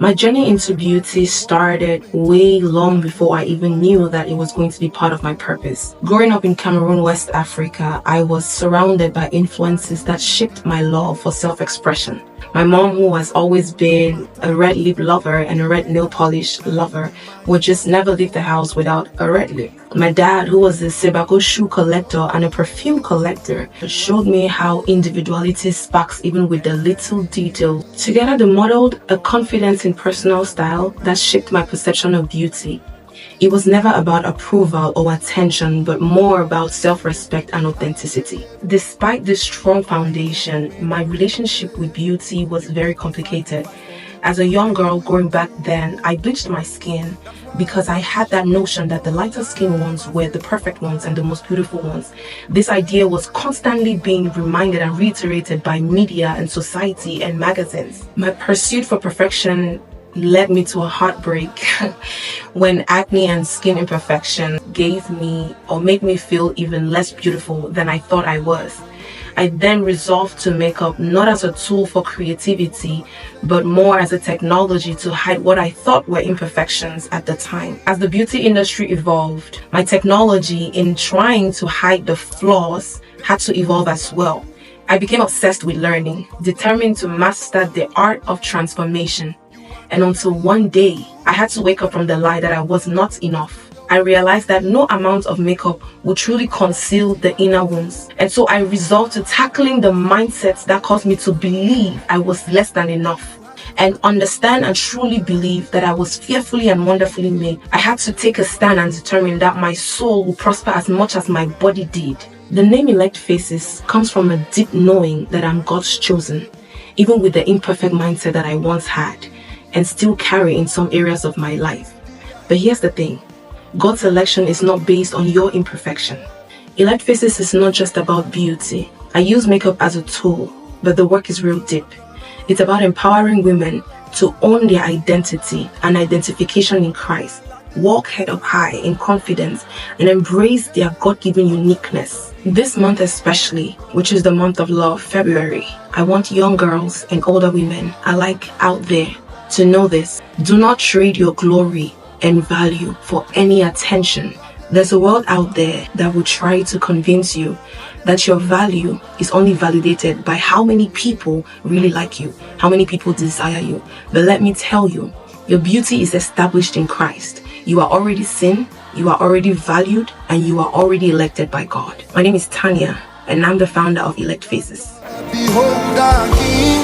My journey into beauty started way long before I even knew that it was going to be part of my purpose. Growing up in Cameroon, West Africa, I was surrounded by influences that shaped my love for self-expression. My mom, who has always been a red lip lover and a red nail polish lover, would just never leave the house without a red lip. My dad, who was a Sebako shoe collector and a perfume collector, showed me how individuality sparks even with the little detail. Together they modeled a confidence in personal style that shaped my perception of beauty. It was never about approval or attention, but more about self-respect and authenticity. Despite this strong foundation, my relationship with beauty was very complicated. As a young girl growing back then, I bleached my skin because I had that notion that the lighter skin ones were the perfect ones and the most beautiful ones. This idea was constantly being reminded and reiterated by media and society and magazines. My pursuit for perfection led me to a heartbreak when acne and skin imperfection gave me or made me feel even less beautiful than I thought I was. I then resolved to makeup not as a tool for creativity, but more as a technology to hide what I thought were imperfections at the time. As the beauty industry evolved, my technology in trying to hide the flaws had to evolve as well. I became obsessed with learning, determined to master the art of transformation. And until one day, I had to wake up from the lie that I was not enough. I realized that no amount of makeup would truly conceal the inner wounds. And so I resolved to tackling the mindsets that caused me to believe I was less than enough. And understand and truly believe that I was fearfully and wonderfully made. I had to take a stand and determine that my soul would prosper as much as my body did. The name Elect Faces comes from a deep knowing that I'm God's chosen, even with the imperfect mindset that I once had and still carry in some areas of my life. But here's the thing, God's election is not based on your imperfection. Elect Faces is not just about beauty. I use makeup as a tool, but the work is real deep. It's about empowering women to own their identity and identification in Christ, walk head up high in confidence, and embrace their God-given uniqueness. This month especially, which is the month of love, February, I want young girls and older women alike out there to know this. Do not trade your glory and value for any attention. There's a world out there that will try to convince you that your value is only validated by how many people really like you, how many people desire you. But let me tell you, your beauty is established in Christ. You are already seen, you are already valued, and you are already elected by God. My name is Tanya, and I'm the founder of Elect Faces. Behold our King.